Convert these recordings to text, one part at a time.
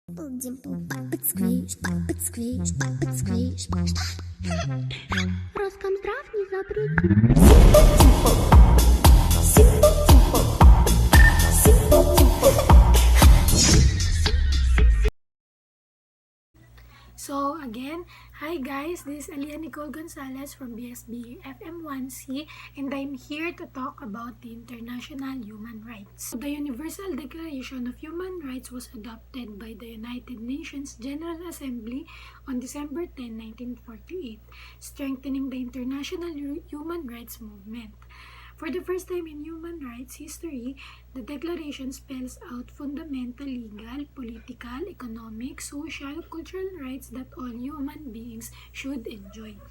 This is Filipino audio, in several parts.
Роскомздрав не запретит. So again, hi guys, this is Aliah Nicole Gonzales from BSB FM1C, and I'm here to talk about the international human rights. The Universal Declaration of Human Rights was adopted by the United Nations General Assembly on December 10, 1948, strengthening the international human rights movement. For the first time in human rights history, the Declaration spells out fundamental legal, political, economic, social, cultural rights that all human beings should enjoy.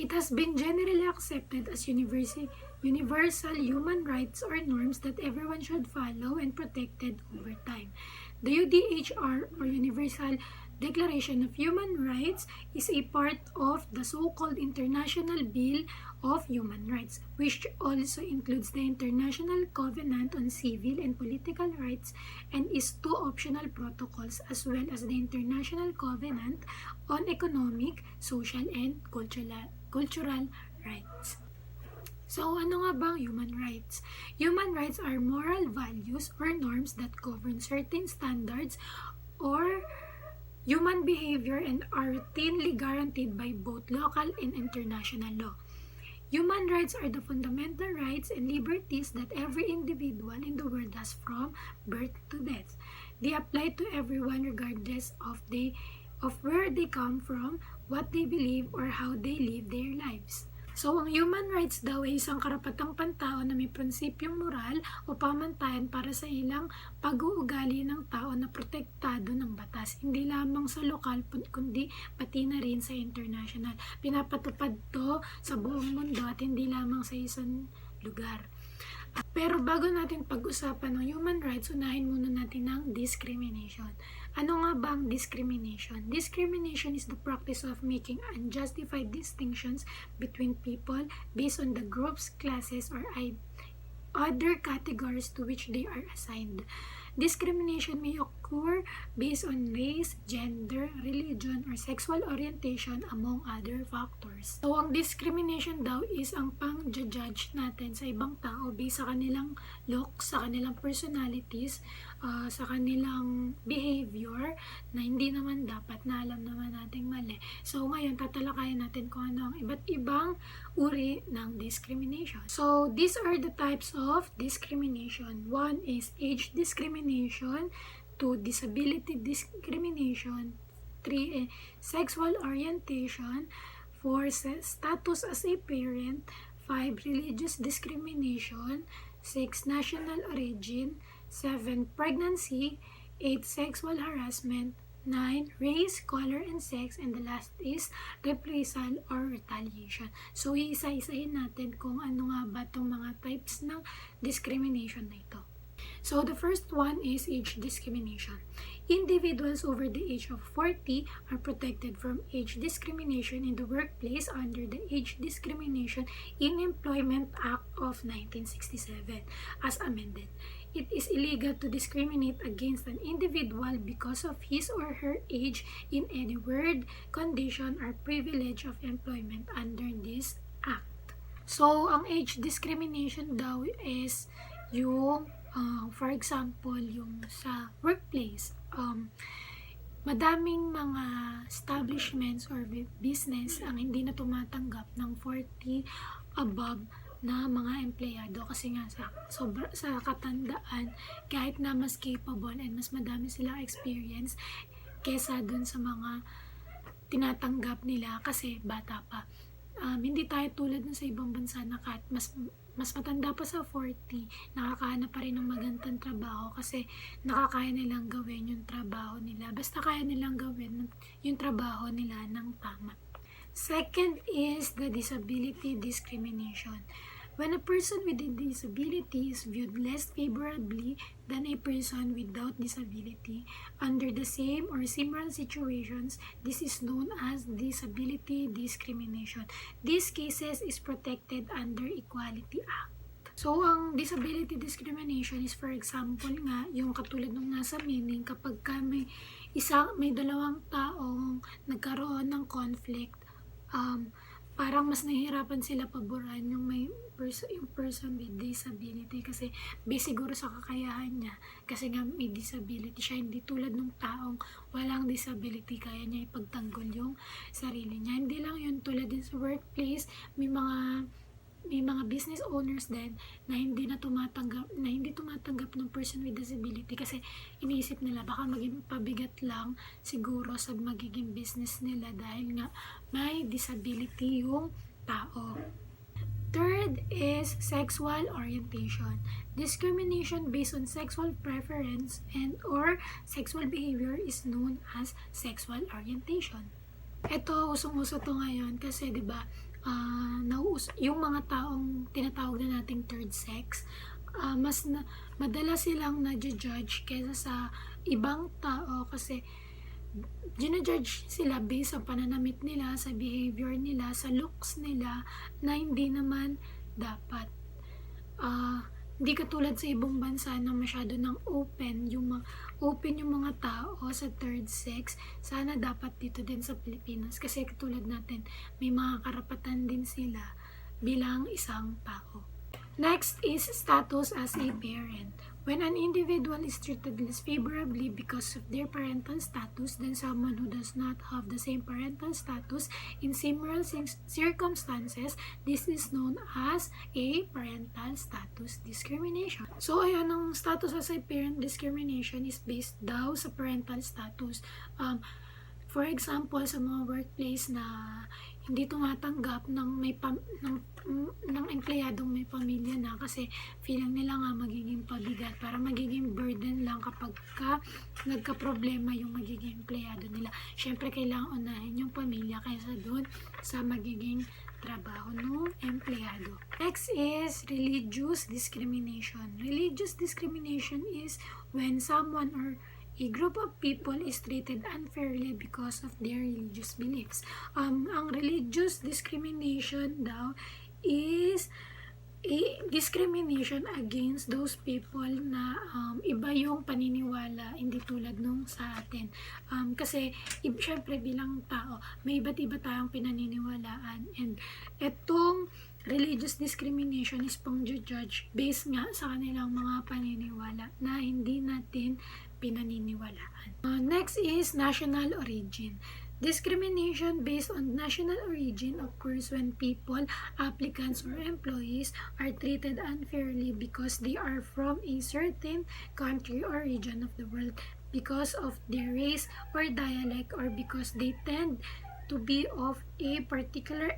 It has been generally accepted as universal human rights or norms that everyone should follow and protected over time. The UDHR, or Universal Declaration of Human Rights, is a part of the so-called International Bill of Human Rights, which also includes the International Covenant on Civil and Political Rights and is two optional protocols, as well as the International Covenant on Economic, Social, and Cultural Rights. So, ano nga ba ang human rights? Human rights are moral values or norms that govern certain standards or human behavior and are routinely guaranteed by both local and international law. Human rights are the fundamental rights and liberties that every individual in the world has from birth to death. They apply to everyone regardless of where they come from, what they believe, or how they live their lives. So, ang human rights daw ay isang karapatang pantao na may prinsipyong moral o pamantayan para sa ilang pag-uugali ng tao na protektado ng batas. Hindi lamang sa lokal, kundi pati na rin sa international. Pinapatupad to sa buong mundo at hindi lamang sa isang lugar. Pero bago natin pag-usapan ng human rights, unahin muna natin ang discrimination. Ano nga ba ang discrimination? Discrimination is the practice of making unjustified distinctions between people based on the groups, classes, or other categories to which they are assigned. Discrimination may occur based on race, gender, religion, or sexual orientation, among other factors. So, ang discrimination daw is ang pang-judge natin sa ibang tao based sa kanilang looks, sa kanilang personalities, sa kanilang behavior na hindi naman dapat, na alam naman nating mali. So, ngayon, tatalakayan natin kung ano ang iba't ibang uri ng discrimination. So, these are the types of discrimination. One is age discrimination. 2. Disability discrimination. 3. Sexual orientation. 4. Status as a parent. 5. Religious discrimination. 6. National origin. 7. Pregnancy. 8. Sexual harassment. 9. Race, color, and sex. And the last is reprisal or retaliation. So, iisa-isahin natin kung ano nga ba itong mga types ng discrimination na ito. So, the first one is age discrimination. Individuals over the age of 40 are protected from age discrimination in the workplace under the Age Discrimination in Employment Act of 1967, as amended. It is illegal to discriminate against an individual because of his or her age in any word, condition, or privilege of employment under this act. So, ang age discrimination daw is yung for example, yung sa workplace, madaming mga establishments or business ang hindi na tumatanggap ng 40 above na mga empleyado kasi nga sa katandaan, kahit na mas capable and mas madami silang experience kesa dun sa mga tinatanggap nila kasi bata pa. Hindi tayo tulad ng sa ibang bansa na kahit mas matanda pa sa 40, nakakahanap pa rin ng magandang trabaho kasi nakakaya nilang gawin yung trabaho nila. Basta kaya nilang gawin yung trabaho nila ng tama. Second is the disability discrimination. When a person with a disability is viewed less favorably than a person without disability under the same or similar situations, this is known as disability discrimination. These cases is protected under Equality Act. So, ang disability discrimination is, for example nga, yung katulad ng nasa meaning, kapag ka may dalawang taong nagkaroon ng conflict, parang mas nahihirapan sila paboran yung yung person with disability kasi based siguro sa kakayahan niya, kasi nga may disability siya, hindi tulad ng taong walang disability, kaya niya ipagtanggol yung sarili niya. Hindi lang yun, tulad din sa workplace, may mga business owners din na hindi tumatanggap ng person with disability kasi iniisip nila baka maging pabigat lang siguro sa magiging business nila dahil nga may disability yung tao. Third is sexual orientation. Discrimination based on sexual preference and or sexual behavior is known as sexual orientation. Ito, usong-uso to ngayon kasi 'di ba, yung mga taong tinatawag na nating third sex, madalas silang na-judge kaysa sa ibang tao kasi ginajudge sila based sa pananamit nila, sa behavior nila, sa looks nila na hindi naman dapat. Hindi katulad sa ibang bansa na masyado ng open yung mga tao sa third sex. Sana dapat dito din sa Pilipinas kasi katulad natin may mga karapatan din sila bilang isang tao. Next is status as a parent. When an individual is treated less favorably because of their parental status than someone who does not have the same parental status in similar circumstances, this is known as a parental status discrimination. So, ayan, ang status as a parent discrimination is based daw sa parental status. For example, sa mga workplace na hindi tumatanggap ng empleyadong may pamilya na kasi feeling nila nga magiging pabigat, para magiging burden lang kapag nagka-problema yung magiging empleyado nila. Syempre, kailangan unahin yung pamilya kaysa doon sa magiging trabaho ng empleyado. Next is religious discrimination. Religious discrimination is when someone or a group of people is treated unfairly because of their religious beliefs. Ang religious discrimination daw is a discrimination against those people na iba yung paniniwala, hindi tulad nung sa atin. Kasi syempre bilang tao, may iba't iba tayong pinaniniwalaan, and etong religious discrimination is pang-judge based nga sa kanilang mga paniniwala na hindi natin pinaniniwalaan. Next is national origin. Discrimination based on national origin occurs when people, applicants, or employees are treated unfairly because they are from a certain country or region of the world, because of their race or dialect, or because they tend to be of a particular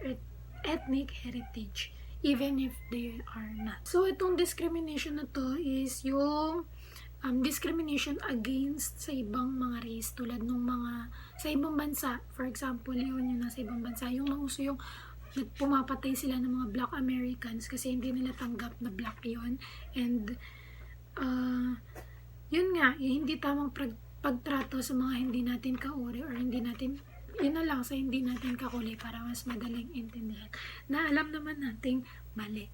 ethnic heritage, even if they are not. So, itong discrimination na to is yung discrimination against sa ibang mga race, tulad ng mga sa ibang bansa. For example, yun yung nasa ibang bansa, yung nauso yung pumapatay sila ng mga Black Americans kasi hindi nila tanggap na Black yun, and yun nga, yung hindi tamang pagtrato sa mga hindi natin kauri, or hindi natin, yun na lang, sa hindi natin kakuli, para mas madaling intindihan na alam naman nating mali.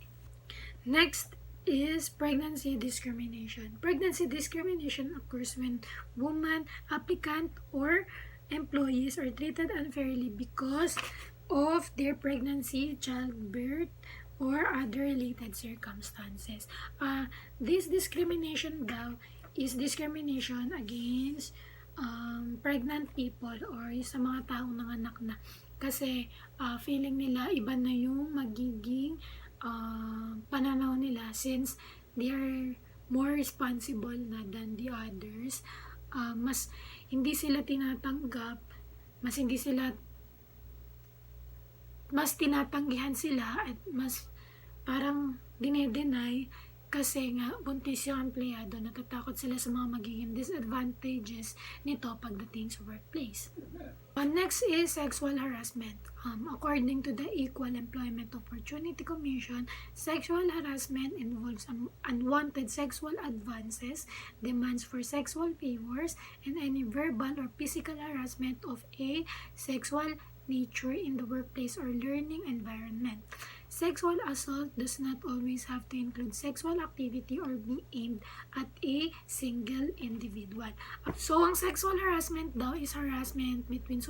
Next is pregnancy discrimination. Pregnancy discrimination occurs when woman, applicant, or employees are treated unfairly because of their pregnancy, childbirth, or other related circumstances. This discrimination daw is discrimination against pregnant people or sa mga taong nanganak na, kasi feeling nila iba na yung magiging pananaw nila since they are more responsible na than the others. Mas hindi sila tinatanggap, mas tinatanggihan sila, at mas parang dinedenay kasi nga buntis yung empleyado, natatakot sila sa mga magiging disadvantages nito pagdating sa workplace. Next is sexual harassment. According to the Equal Employment Opportunity Commission, sexual harassment involves unwanted sexual advances, demands for sexual favors, and any verbal or physical harassment of a sexual nature in the workplace or learning environment. Sexual assault does not always have to include sexual activity or be aimed at a single individual. So, ang sexual harassment daw is harassment between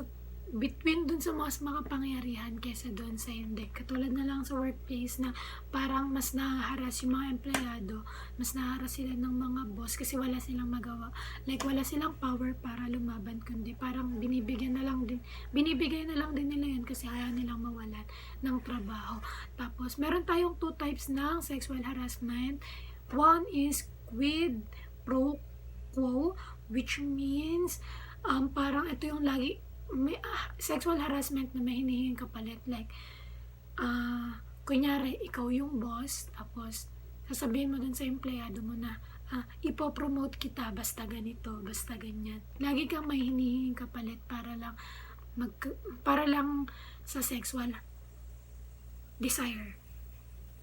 dun sa mas makapangyarihan kesa dun sa hindi. Katulad na lang sa workplace na parang mas nahaharas yung mga empleyado, mas nahaharas sila ng mga boss kasi wala silang magawa. Like, wala silang power para lumaban, kundi parang binibigay na lang din nila yun kasi ayaw nilang mawalan ng trabaho. Tapos, meron tayong 2 types ng sexual harassment. One is quid pro quo, which means parang ito yung lagi may sexual harassment na may hinihinging kapalit, like kunyari ikaw yung boss, tapos sasabihin mo dun sa empleyado mo na ipopromote kita basta ganito, basta ganyan. Lagi kang may hinihinging kapalit para lang sa sexual desire.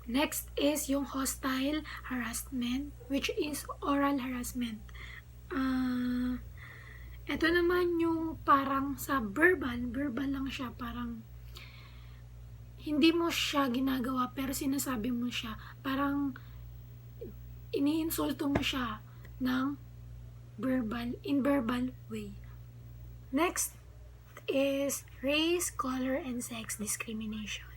Next is yung hostile harassment, which is oral harassment. Ito naman yung parang sa verbal lang siya, parang hindi mo siya ginagawa pero sinasabi mo siya, parang iniinsulto mo siya ng verbal way. Next is race, color, and sex discrimination.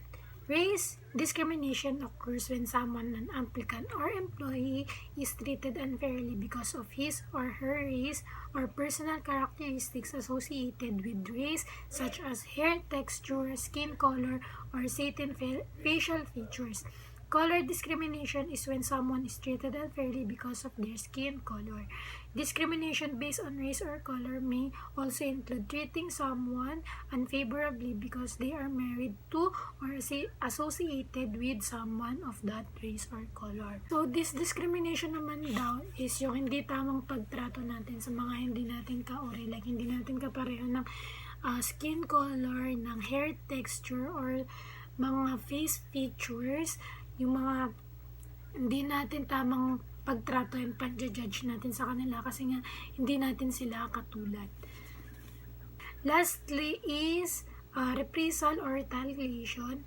Race discrimination occurs when someone, an applicant or employee, is treated unfairly because of his or her race or personal characteristics associated with race, such as hair texture, skin color, or certain facial features. Color discrimination is when someone is treated unfairly because of their skin color. Discrimination based on race or color may also include treating someone unfavorably because they are married to or associated with someone of that race or color. So, this discrimination naman daw is yung hindi tamang pagtrato natin sa mga hindi natin kauri, like hindi natin kapareho ng skin color, ng hair texture, or mga face features, yung mga hindi natin tamang pagtrato and pag-judge natin sa kanila kasi nga hindi natin sila katulad. Lastly is reprisal or retaliation.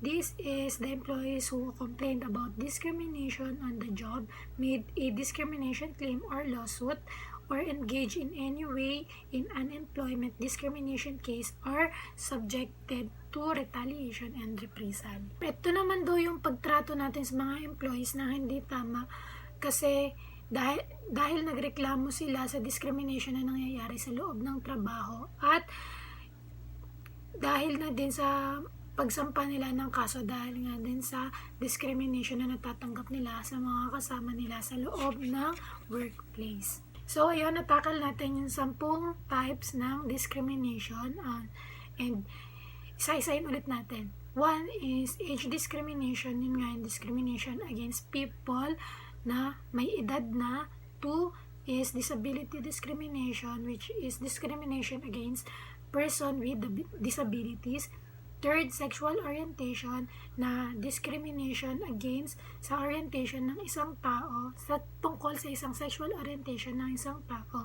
This is the employees who complained about discrimination on the job, made a discrimination claim or lawsuit, or engage in any way in an employment discrimination case are subjected to retaliation and reprisal. Ito naman daw yung pagtrato natin sa mga employees na hindi tama kasi dahil nagreklamo sila sa discrimination na nangyayari sa loob ng trabaho at dahil na din sa pagsampa nila ng kaso dahil nga din sa discrimination na natatanggap nila sa mga kasama nila sa loob ng workplace. So, ayun, natakal natin yung 10 types ng discrimination and isa-isahin ulit natin. 1 is age discrimination, yun nga yung discrimination against people na may edad na. 2 is disability discrimination, which is discrimination against person with disabilities. 3rd, sexual orientation na discrimination against sa orientation ng isang tao, sa tungkol sa isang sexual orientation ng isang tao.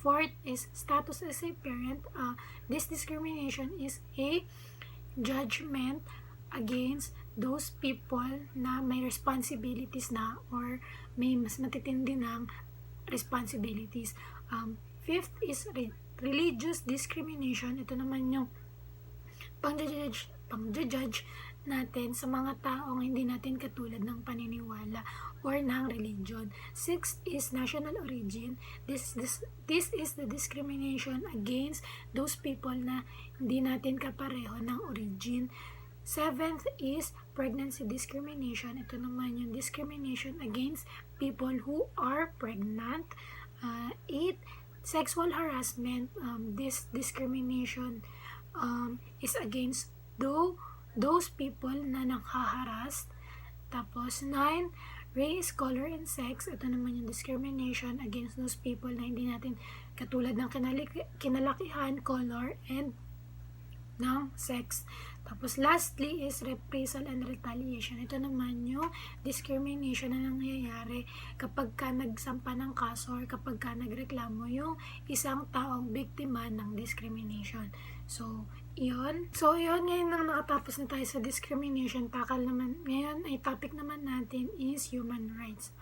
4th is status as a parent. This discrimination is a judgment against those people na may responsibilities na or may mas matitindi ng responsibilities. 5th is religious discrimination. Ito naman yung pang-judge natin sa mga taong hindi natin katulad ng paniniwala or ng religion. 6th is national origin. This is the discrimination against those people na hindi natin kapareho ng origin. 7th is pregnancy discrimination. Ito naman yung discrimination against people who are pregnant. 8th, sexual harassment. This discrimination is against those people na nanghaharas. Tapos 9, race, color, and sex. Ito naman yung discrimination against those people na hindi natin katulad ng kinalakihan, color, and ng sex. Tapos lastly is reprisal and retaliation. Ito naman yung discrimination na nangyayari kapag ka nagsampa ng kaso or kapag ka nagreklamo yung isang taong biktima ng discrimination. So, Iyon. So, yun, ngayon nang nakatapos na tayo sa discrimination, ngayon ay topic naman natin is human rights.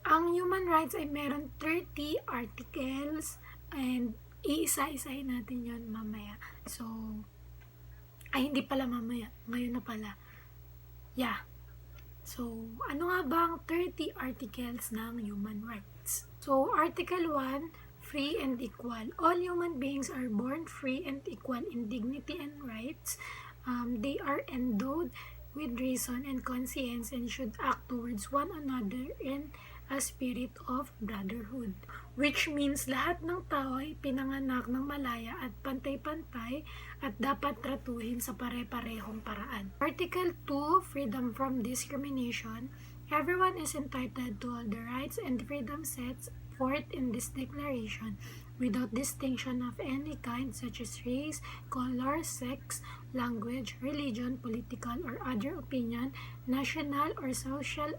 Ang human rights ay meron 30 articles and iisa-isahin natin yon mamaya. So, hindi pala mamaya. Ngayon na pala. Yeah. So, ano nga ba ang 30 articles ng human rights? So, Article 1, free and equal. All human beings are born free and equal in dignity and rights. They are endowed with reason and conscience and should act towards one another in a spirit of brotherhood. Which means lahat ng tao ay pinanganak ng malaya at pantay-pantay at dapat tratuhin sa pare-parehong paraan. Article 2, freedom from discrimination. Everyone is entitled to all the rights and freedoms set forth in this declaration without distinction of any kind such as race, color, sex, language, religion, political or other opinion, national or social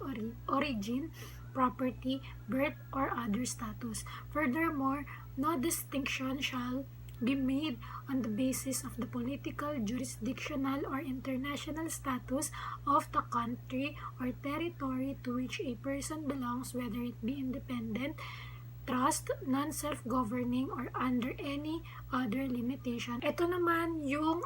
origin, property, birth, or other status. Furthermore, no distinction shall be made on the basis of the political, jurisdictional, or international status of the country or territory to which a person belongs, whether it be independent, trust, non-self-governing, or under any other limitation. Ito naman yung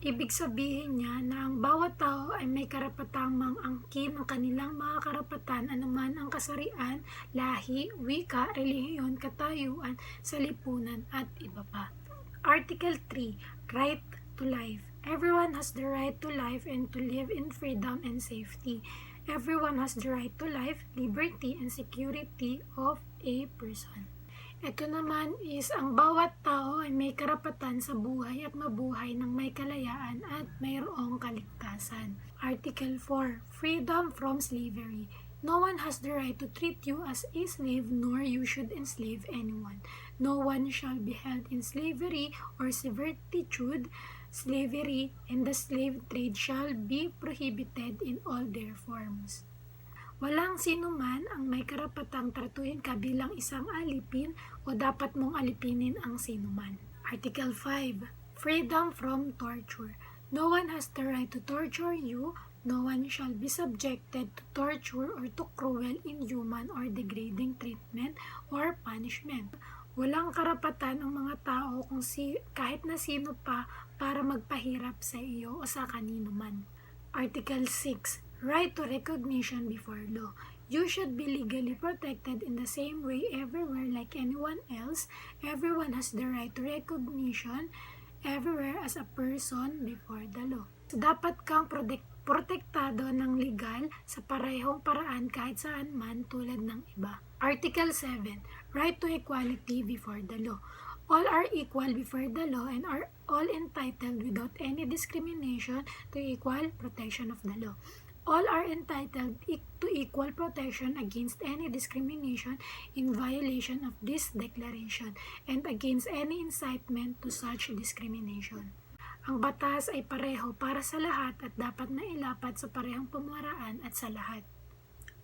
ibig sabihin niya na ang bawat tao ay may karapatang mangangkin ng kanilang mga karapatan anuman ang kasarian, lahi, wika, relihiyon, katayuan, salipunan at iba pa. Article 3, right to life. Everyone has the right to life and to live in freedom and safety. Everyone has the right to life, liberty, and security of a person. Ito naman is ang bawat tao ay may karapatan sa buhay at mabuhay ng may kalayaan at mayroong kaligtasan. Article 4, freedom from slavery. No one has the right to treat you as a slave, nor you should enslave anyone. No one shall be held in slavery or servitude. Slavery and the slave trade shall be prohibited in all their forms. Walang sino man ang may karapatang tratuhin ka bilang isang alipin o dapat mong alipinin ang sino man. Article 5, freedom from torture. No one has the right to torture you. No one shall be subjected to torture or to cruel, inhuman, or degrading treatment or punishment. Walang karapatan ang mga tao kung kahit na sino pa para magpahirap sa iyo o sa kanino man. Article 6, right to recognition before law. You should be legally protected in the same way everywhere like anyone else. Everyone has the right to recognition everywhere as a person before the law. So, dapat kang protektado ng legal sa parehong paraan kahit saan man tulad ng iba. Article 7, right to equality before the law. All are equal before the law and are all entitled without any discrimination to equal protection of the law. All are entitled to equal protection against any discrimination in violation of this declaration and against any incitement to such discrimination. Ang batas ay pareho para sa lahat at dapat na ilapat sa parehong pamaraan at sa lahat.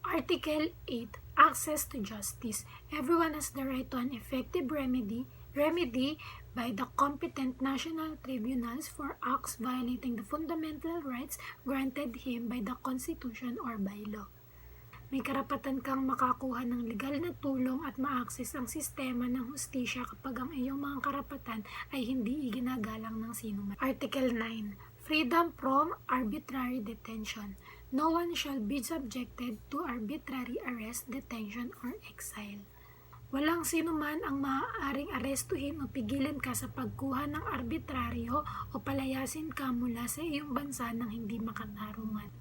Article 8, access to justice. Everyone has the right to an effective remedy by the competent national tribunals for acts violating the fundamental rights granted him by the Constitution or by law. May karapatan kang makakuha ng legal na tulong at ma-access ang sistema ng hustisya kapag ang iyong mga karapatan ay hindi iginagalang ng sinuman. Article 9, freedom from arbitrary detention. No one shall be subjected to arbitrary arrest, detention, or exile. Walang sino man ang maaaring arestuhin o pigilan ka sa pagkuha ng arbitraryo o palayasin ka mula sa iyong bansa nang hindi makatarungan.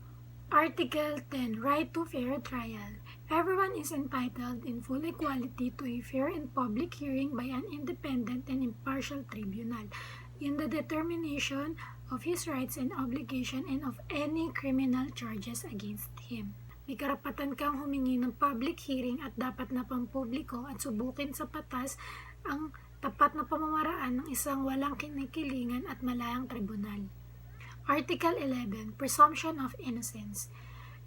Article 10, right to fair trial. Everyone is entitled in full equality to a fair and public hearing by an independent and impartial tribunal in the determination of his rights and obligation and of any criminal charges against him. May karapatan kang humingi ng public hearing at dapat na pampubliko at subukin sa batas ang tapat na pamamaraan ng isang walang kinikilingan at malayang tribunal. Article 11, presumption of innocence.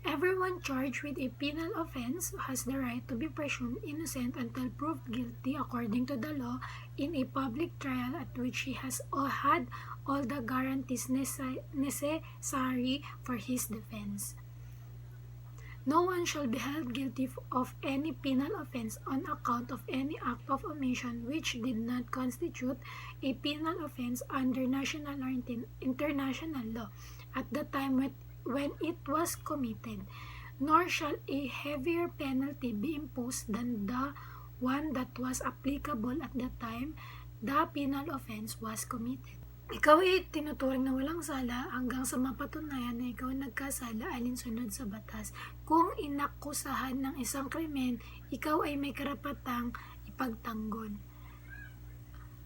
Everyone charged with a penal offense has the right to be presumed innocent until proved guilty according to the law in a public trial at which he has had all the guarantees necessary for his defense. No one shall be held guilty of any penal offense on account of any act of omission which did not constitute a penal offense under national or international law at the time when it was committed, nor shall a heavier penalty be imposed than the one that was applicable at the time the penal offense was committed. Ikaw ay tinuturing na walang sala hanggang sa mapatunayan na ikaw nagkasala alinsunod sa batas. Kung inakusahan ng isang krimen, ikaw ay may karapatang ipagtanggol.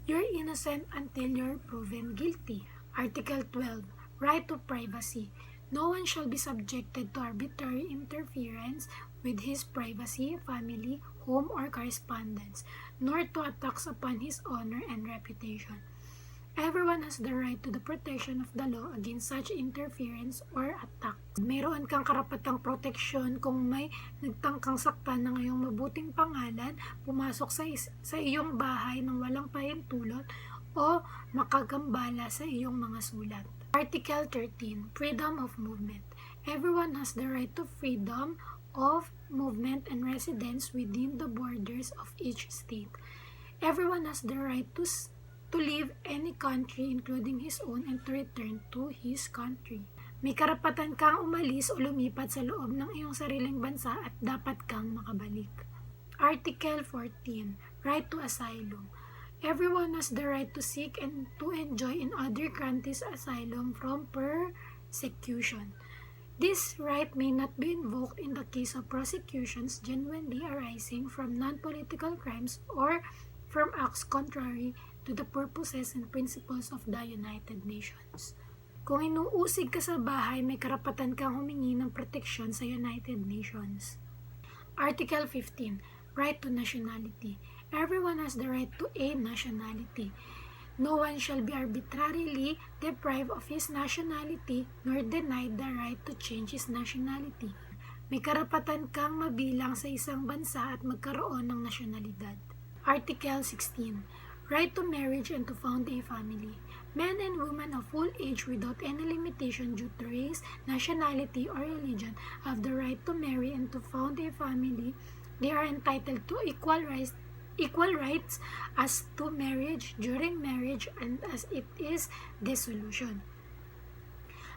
You're innocent until you're proven guilty. Article 12. Right to privacy. No one shall be subjected to arbitrary interference with his privacy, family, home, or correspondence, nor to attacks upon his honor and reputation. Everyone has the right to the protection of the law against such interference or attack. Mayroon kang karapatang proteksyon kung may nagtangkang saktan ng iyong mabuting pangalan, pumasok sa iyong bahay ng walang pahintulot, o makagambala sa iyong mga sulat. Article 13. Freedom of movement. Everyone has the right to freedom of movement and residence within the borders of each state. Everyone has the right to leave any country including his own and to return to his country. May karapatan kang umalis o lumipat sa loob ng iyong sariling bansa at dapat kang makabalik. Article 14. Right to asylum. Everyone has the right to seek and to enjoy in other countries asylum from persecution. This right may not be invoked in the case of prosecutions genuinely arising from non-political crimes or from acts contrary to the purposes and principles of the United Nations. Kung inuusig ka sa bahay, may karapatan kang humingi ng proteksyon sa United Nations. Article 15. Right to nationality. Everyone has the right to a nationality. No one shall be arbitrarily deprived of his nationality nor denied the right to change his nationality. May karapatan kang mabilang sa isang bansa at magkaroon ng nasyonalidad. Article 16. Right to marriage and to found a family. Men and women of full age without any limitation due to race, nationality, or religion have the right to marry and to found a family. They are entitled to equal rights as to marriage, during marriage, and as it is dissolution.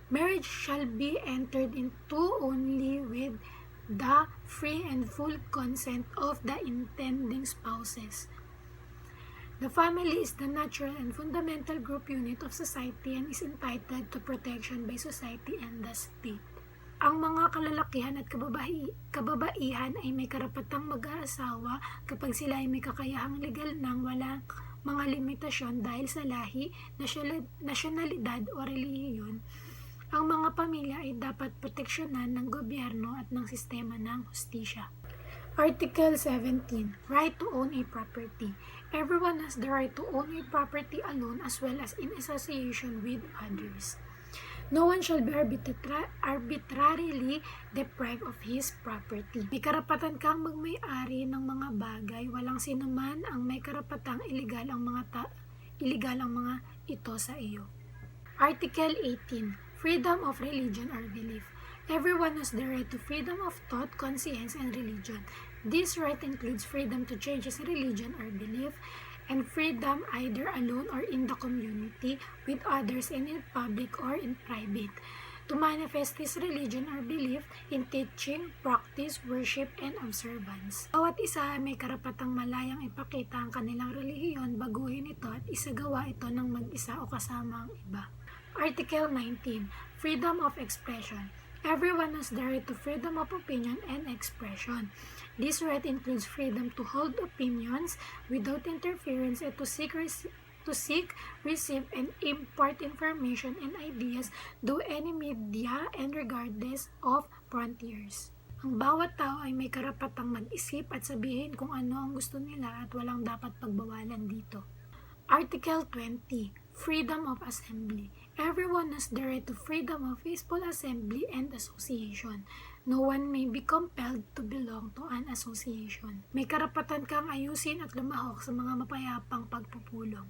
Marriage shall be entered into only with the free and full consent of the intending spouses. The family is the natural and fundamental group unit of society and is entitled to protection by society and the state. Ang mga kalalakihan at kababaihan ay may karapatang mag-aasawa kapag sila ay may kakayahang legal nang walang mga limitasyon dahil sa lahi, nasyonalidad o relihiyon. Ang mga pamilya ay dapat proteksyonan ng gobyerno at ng sistema ng hustisya. Article 17. Right to own a property. Everyone has the right to own a property alone as well as in association with others. No one shall be arbitrarily deprived of his property. May karapatan kang magmay-ari ng mga bagay, walang sinuman ang may karapatang iligal ang mga ito sa iyo. Article 18. Freedom of religion or belief. Everyone has the right to freedom of thought, conscience, and religion. This right includes freedom to change his religion or belief, and freedom either alone or in the community, with others, and in public or in private, to manifest his religion or belief in teaching, practice, worship, and observance. Bawat isa may karapatang malayang ipakita ang kanilang relihiyon, baguhin ito at isagawa ito ng mag-isa o kasama ang iba. Article 19. Freedom of expression. Everyone has the right to freedom of opinion and expression. This right includes freedom to hold opinions without interference and to seek, receive, and impart information and ideas through any media and regardless of frontiers. Ang bawat tao ay may karapatang mag-isip at sabihin kung ano ang gusto nila at walang dapat pagbawalan dito. Article 20. Freedom of assembly. Everyone has the right to freedom of peaceful assembly and association. No one may be compelled to belong to an association. May karapatan kang ayusin at lumahok sa mga mapayapang pagpupulong.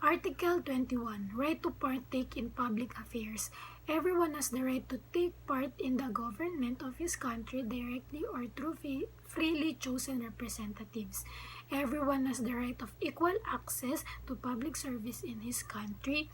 Article 21. Right to partake in public affairs. Everyone has the right to take part in the government of his country directly or through freely chosen representatives. Everyone has the right of equal access to public service in his country.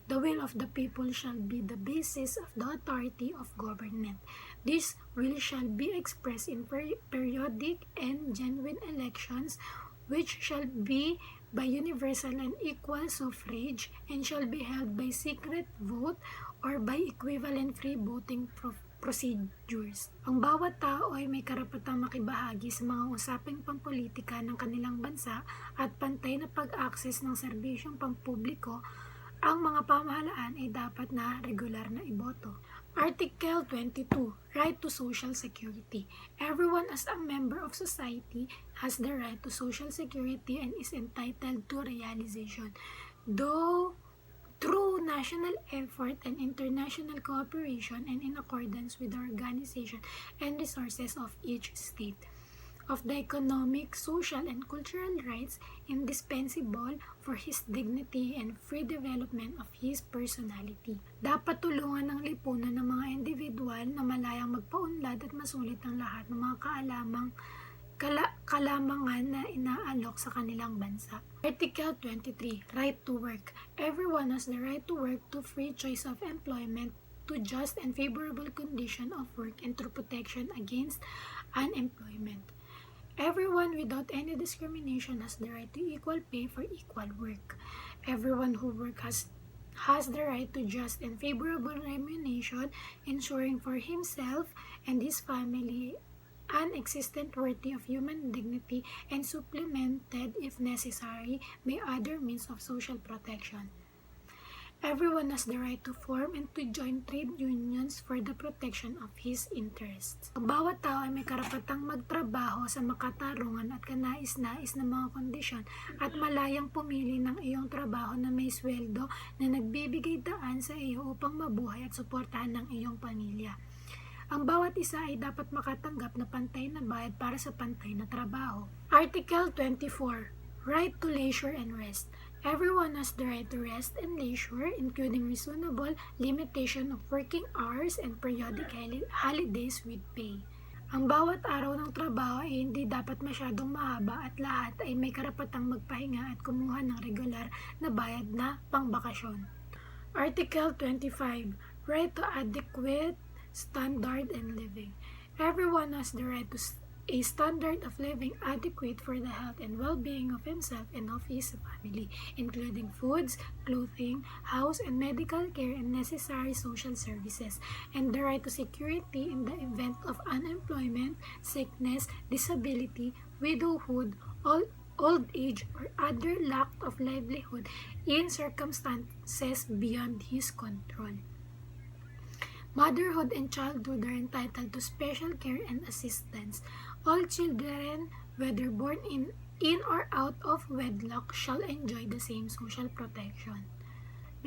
The will of the people shall be the basis of the authority of government. This will shall be expressed in periodic and genuine elections, which shall be by universal and equal suffrage, and shall be held by secret vote or by equivalent free voting procedures. Ang bawat tao ay may karapatang makibahagi sa mga usaping pampolitika ng kanilang bansa at pantay na pag-access ng serbisyong pampubliko. Ang mga pamahalaan ay dapat na regular na iboto. Article 22. Right to social security. Everyone as a member of society has the right to social security and is entitled to realization, though through national effort and international cooperation and in accordance with the organization and resources of each state, of the economic, social, and cultural rights indispensable for his dignity and free development of his personality. Dapat tulungan ng lipunan ng mga individual na malayang magpaunlad at masulit ang lahat ng mga kalamangan na inaalok sa kanilang bansa. Article 23. Right to work. Everyone has the right to work, to free choice of employment, to just and favorable condition of work, and to protection against unemployment. Everyone without any discrimination has the right to equal pay for equal work. Everyone who works has the right to just and favorable remuneration, ensuring for himself and his family an existence worthy of human dignity and supplemented, if necessary, by other means of social protection. Everyone has the right to form and to join trade unions for the protection of his interests. Ang bawat tao ay may karapatang magtrabaho sa makatarungan at kanais-nais na mga kondisyon at malayang pumili ng iyong trabaho na may sweldo na nagbibigay daan sa iyo upang mabuhay at suportahan ng iyong pamilya. Ang bawat isa ay dapat makatanggap na pantay na bayad para sa pantay na trabaho. Article 24. Right to leisure and rest. Everyone has the right to rest and leisure, including reasonable limitation of working hours and periodic holidays with pay. Ang bawat araw ng trabaho ay hindi dapat masyadong mahaba at lahat ay may karapatang magpahinga at kumuha ng regular na bayad na pangbakasyon. Article 25. Right to adequate standard and living. Everyone has the right to a standard of living adequate for the health and well-being of himself and of his family, including foods, clothing, house and medical care and necessary social services, and the right to security in the event of unemployment, sickness, disability, widowhood, old age, or other lack of livelihood in circumstances beyond his control. Motherhood and childhood are entitled to special care and assistance. All children, whether born in or out of wedlock, shall enjoy the same social protection.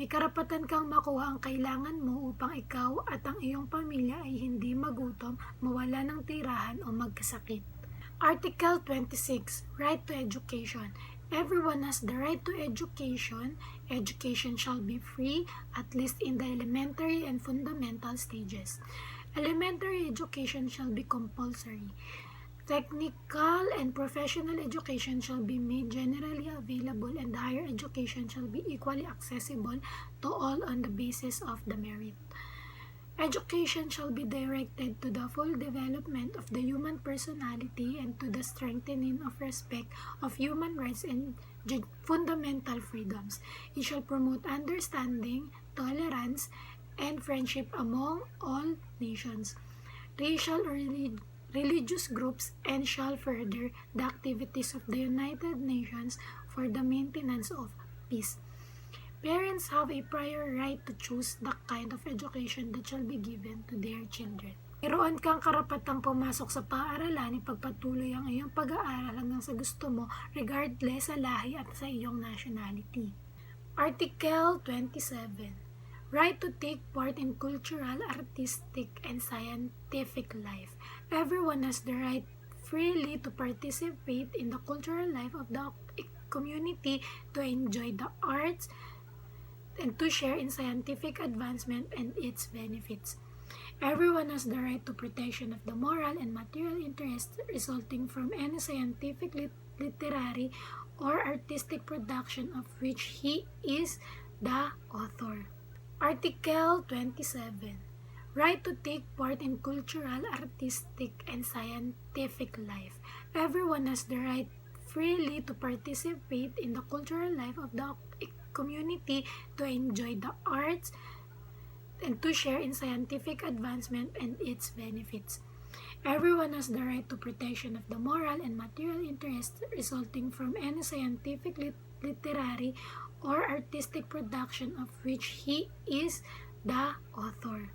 May karapatan kang makuha ang kailangan mo upang ikaw at ang iyong pamilya ay hindi magutom, mawala ng tirahan o magkasakit. Article 26. Right to education. Everyone has the right to education. Education shall be free, at least in the elementary and fundamental stages. Elementary education shall be compulsory. Technical and professional education shall be made generally available, and higher education shall be equally accessible to all on the basis of the merit. Education shall be directed to the full development of the human personality and to the strengthening of respect of human rights and fundamental freedoms. It shall promote understanding, tolerance, and friendship among all nations, racial or religious groups, and shall further the activities of the United Nations for the maintenance of peace. Parents have a prior right to choose the kind of education that shall be given to their children. Mayroon kang karapatang pumasok sa paaralan, ipagpatuloy ang iyong pag-aaral hanggang sa gusto mo, regardless sa lahi at sa iyong nationality. Article 27. right to take part in cultural, artistic, and scientific life. Everyone has the right freely to participate in the cultural life of the community, to enjoy the arts, and to share in scientific advancement and its benefits. Everyone has the right to protection of the moral and material interests resulting from any scientific, literary, or artistic production of which he is the author. Article 27. Right to take part in cultural, artistic, and scientific life. Everyone has the right freely to participate in the cultural life of the community, to enjoy the arts, and to share in scientific advancement and its benefits. Everyone has the right to protection of the moral and material interests resulting from any scientific, literary, or artistic production of which he is the author.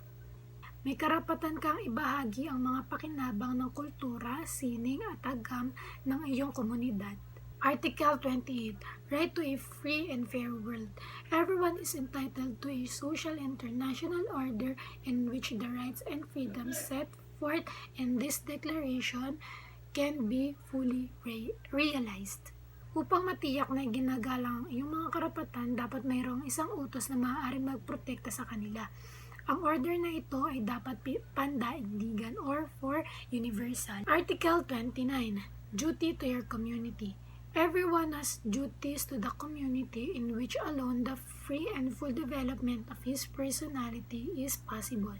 May karapatan kang ibahagi ang mga pakinabang ng kultura, sining at agam ng iyong komunidad. Article 28. Right to a free and fair world. Everyone is entitled to a social international order in which the rights and freedoms set forth in this declaration can be fully realized. Upang matiyak na ginagalang ang iyong mga karapatan, dapat mayroong isang utos na maaaring magprotekta sa kanila. Ang order na ito ay dapat pandaigdigan or for universal. Article 29. Duty to your community. Everyone has duties to the community in which alone the free and full development of his personality is possible.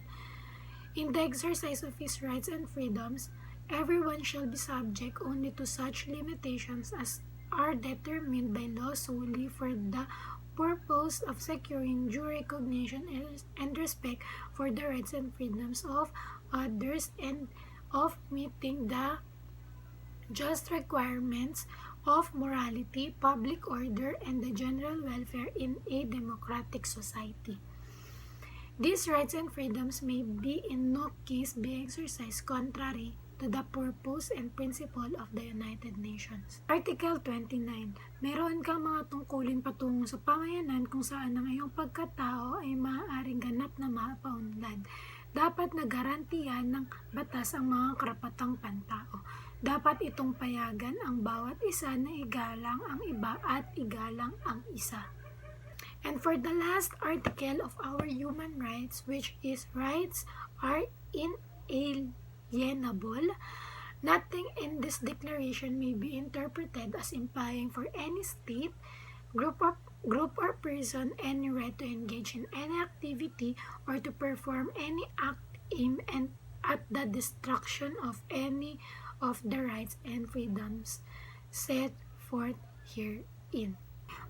In the exercise of his rights and freedoms, everyone shall be subject only to such limitations as are determined by law solely for the purpose of securing due recognition and respect for the rights and freedoms of others and of meeting the just requirements of morality, public order, and the general welfare in a democratic society. These rights and freedoms may be in no case be exercised contrary to the purpose and principle of the United Nations. Article 29. Meron kang mga tungkulin patungo sa pamayanan kung saan ang iyong pagkatao ay maaaring ganap na mapaunlad. Dapat nagarantiyan ng batas ang mga karapatang pantao. Dapat itong payagan ang bawat isa na igalang ang iba at igalang ang isa. And for the last article of our human rights, which is rights are inalienable, nothing in this declaration may be interpreted as implying for any state, group or person any right to engage in any activity or to perform any act aimed at the destruction of any of the rights and freedoms set forth herein.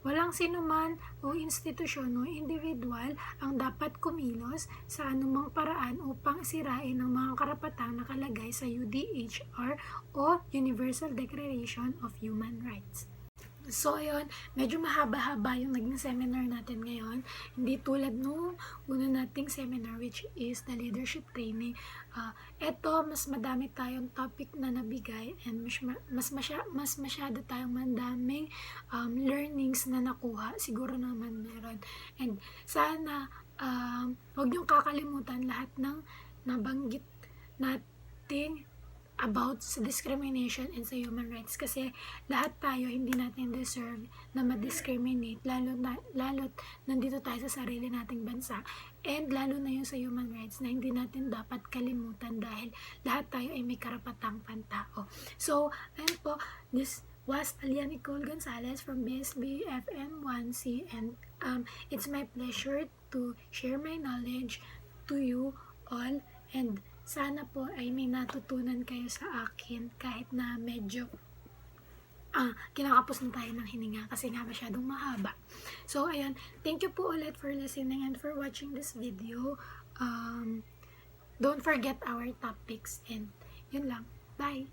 Walang sinuman o institusyon o individual ang dapat kumilos sa anumang paraan upang sirain ang mga karapatang nakalagay sa UDHR o Universal Declaration of Human Rights. So, ayun, medyo mahaba-haba yung naging seminar natin ngayon. Hindi tulad nung una nating seminar, which is the leadership training. Eto, mas madami tayong topic na nabigay and mas masyado tayong mandaming learnings na nakuha. Siguro naman meron. And sana, huwag niyong kakalimutan lahat ng nabanggit nating about sa discrimination and sa human rights, kasi lahat tayo hindi natin deserve na ma-discriminate, lalo't nandito tayo sa sarili nating bansa, and lalo na yung sa human rights na hindi natin dapat kalimutan dahil lahat tayo ay may karapatang pantao. So, ayun po, this was Aliah Nicole Gonzales from BSB FM 1C, and it's my pleasure to share my knowledge to you all, and sana po ay may natutunan kayo sa akin kahit na medyo kinakapos na tayo ng hininga kasi nga masyadong mahaba. So, ayun. Thank you po ulit for listening and for watching this video. Don't forget our topics, and yun lang. Bye!